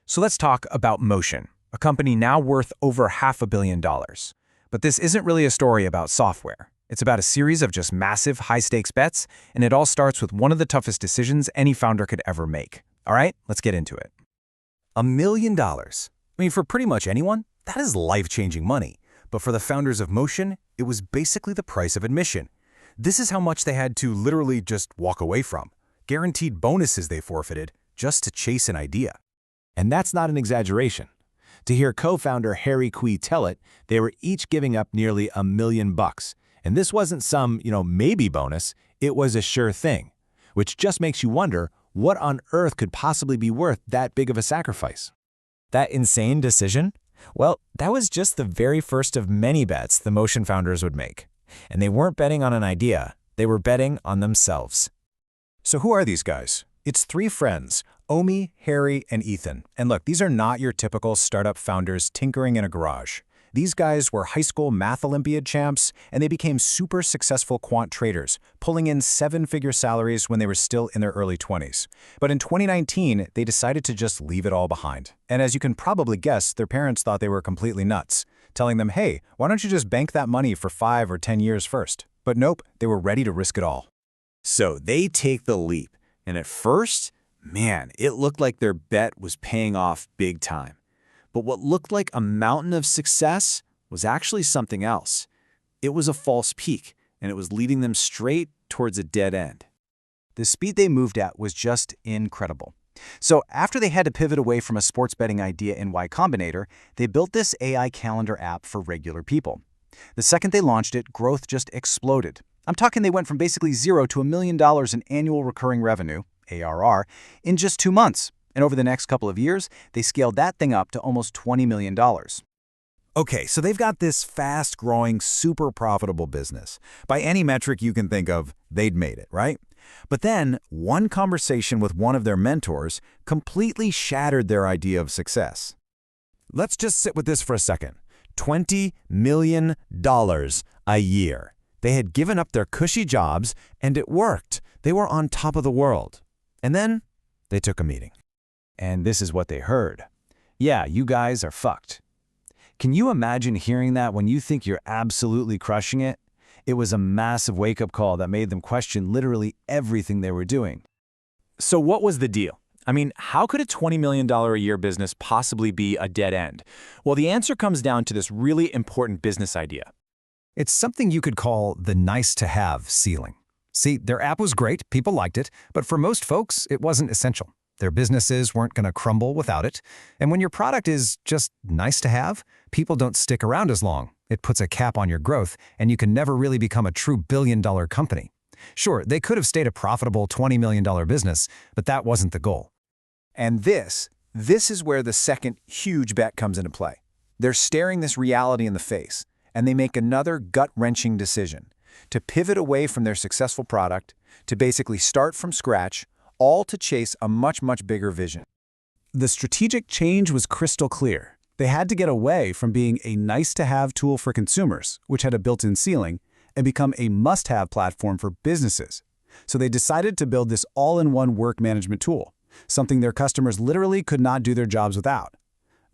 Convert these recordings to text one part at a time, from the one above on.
So let's talk about Motion, a company now worth over $500 million. But this isn't really a story about software. It's about a series of just massive, high-stakes bets, and it all starts with one of the toughest decisions any founder could ever make. All right, let's get into it. $1 million. I mean, for pretty much anyone, that is life-changing money. But for the founders of Motion, it was basically the price of admission. This is how much they had to literally just walk away from. Guaranteed bonuses they forfeited just to chase an idea. And that's not an exaggeration. To hear co-founder Harry Kui tell it, they were each giving up nearly $1 million. And this wasn't some, maybe bonus, it was a sure thing. Which just makes you wonder, what on earth could possibly be worth that big of a sacrifice? That insane decision? Well, that was just the very first of many bets the Motion founders would make. And they weren't betting on an idea, they were betting on themselves. So who are these guys? It's three friends, Omi, Harry, and Ethan. And look, these are not your typical startup founders tinkering in a garage. These guys were high school math Olympiad champs, and they became super successful quant traders, pulling in seven-figure salaries when they were still in their early 20s. But in 2019, they decided to just leave it all behind. And as you can probably guess, their parents thought they were completely nuts, telling them, hey, why don't you just bank that money for 5 or 10 years first? But nope, they were ready to risk it all. So they take the leap. And at first, man, it looked like their bet was paying off big time. But what looked like a mountain of success was actually something else. It was a false peak, and it was leading them straight towards a dead end. The speed they moved at was just incredible. So after they had to pivot away from a sports betting idea in Y Combinator, they built this AI calendar app for regular people. The second they launched it, growth just exploded. I'm talking they went from basically zero to $1 million in annual recurring revenue, ARR, in just 2 months. And over the next couple of years, they scaled that thing up to almost $20 million. Okay, so they've got this fast-growing, super profitable business. By any metric you can think of, they'd made it, right? But then, one conversation with one of their mentors completely shattered their idea of success. Let's just sit with this for a second. $20 million a year. They had given up their cushy jobs, and it worked. They were on top of the world. And then, they took a meeting. And this is what they heard. Yeah, you guys are fucked. Can you imagine hearing that when you think you're absolutely crushing it? It was a massive wake-up call that made them question literally everything they were doing. So what was the deal? I mean, how could a $20 million a year business possibly be a dead end? Well, the answer comes down to this really important business idea. It's something you could call the nice-to-have ceiling. See, their app was great, people liked it, but for most folks, it wasn't essential. Their businesses weren't going to crumble without it. And when your product is just nice to have, people don't stick around as long. It puts a cap on your growth, and you can never really become a true billion-dollar company. Sure, they could have stayed a profitable $20 million business, but that wasn't the goal. And this is where the second huge bet comes into play. They're staring this reality in the face, and they make another gut-wrenching decision to pivot away from their successful product, to basically start from scratch, all to chase a much, much bigger vision. The strategic change was crystal clear. They had to get away from being a nice-to-have tool for consumers, which had a built-in ceiling, and become a must-have platform for businesses. So they decided to build this all-in-one work management tool, something their customers literally could not do their jobs without.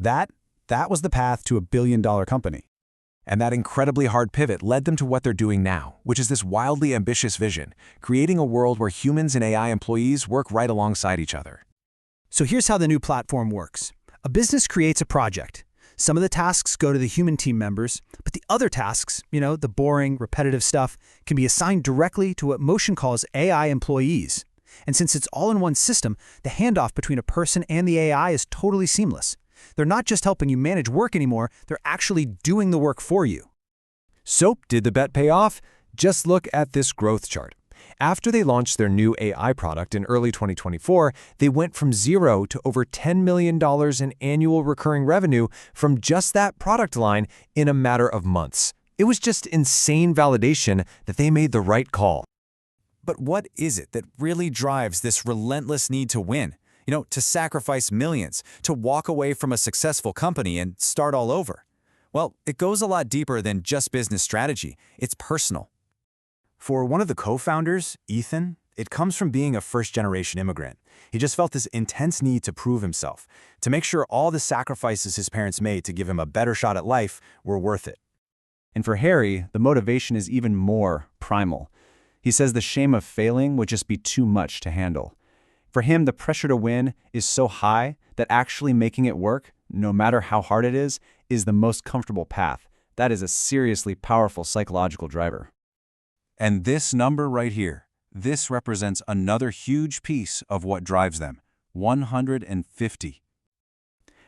That was the path to a billion-dollar company. And that incredibly hard pivot led them to what they're doing now, which is this wildly ambitious vision, creating a world where humans and AI employees work right alongside each other. So here's how the new platform works. A business creates a project. Some of the tasks go to the human team members, but the other tasks, the boring, repetitive stuff, can be assigned directly to what Motion calls AI employees. And since it's all in one system, the handoff between a person and the AI is totally seamless. They're not just helping you manage work anymore, they're actually doing the work for you. So, did the bet pay off? Just look at this growth chart. After they launched their new AI product in early 2024, they went from zero to over $10 million in annual recurring revenue from just that product line in a matter of months. It was just insane validation that they made the right call. But what is it that really drives this relentless need to win? To sacrifice millions, to walk away from a successful company and start all over? Well, it goes a lot deeper than just business strategy. It's personal. For one of the co-founders, Ethan, it comes from being a first-generation immigrant. He just felt this intense need to prove himself, to make sure all the sacrifices his parents made to give him a better shot at life were worth it. And for Harry, the motivation is even more primal. He says the shame of failing would just be too much to handle. For him, the pressure to win is so high that actually making it work, no matter how hard it is the most comfortable path. That is a seriously powerful psychological driver. And this number right here, this represents another huge piece of what drives them, 150.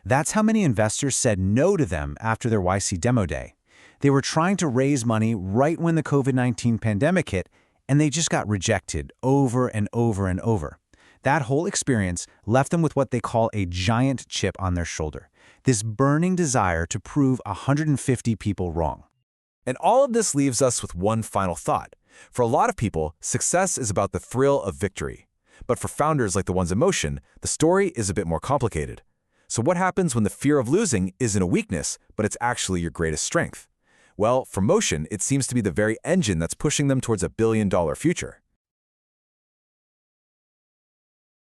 That's how many investors said no to them after their YC demo day. They were trying to raise money right when the COVID-19 pandemic hit, and they just got rejected over and over and over. That whole experience left them with what they call a giant chip on their shoulder, this burning desire to prove 150 people wrong. And all of this leaves us with one final thought. For a lot of people, success is about the thrill of victory. But for founders like the ones in motion, the story is a bit more complicated. So what happens when the fear of losing isn't a weakness, but it's actually your greatest strength? Well, for motion, it seems to be the very engine that's pushing them towards a billion-dollar future.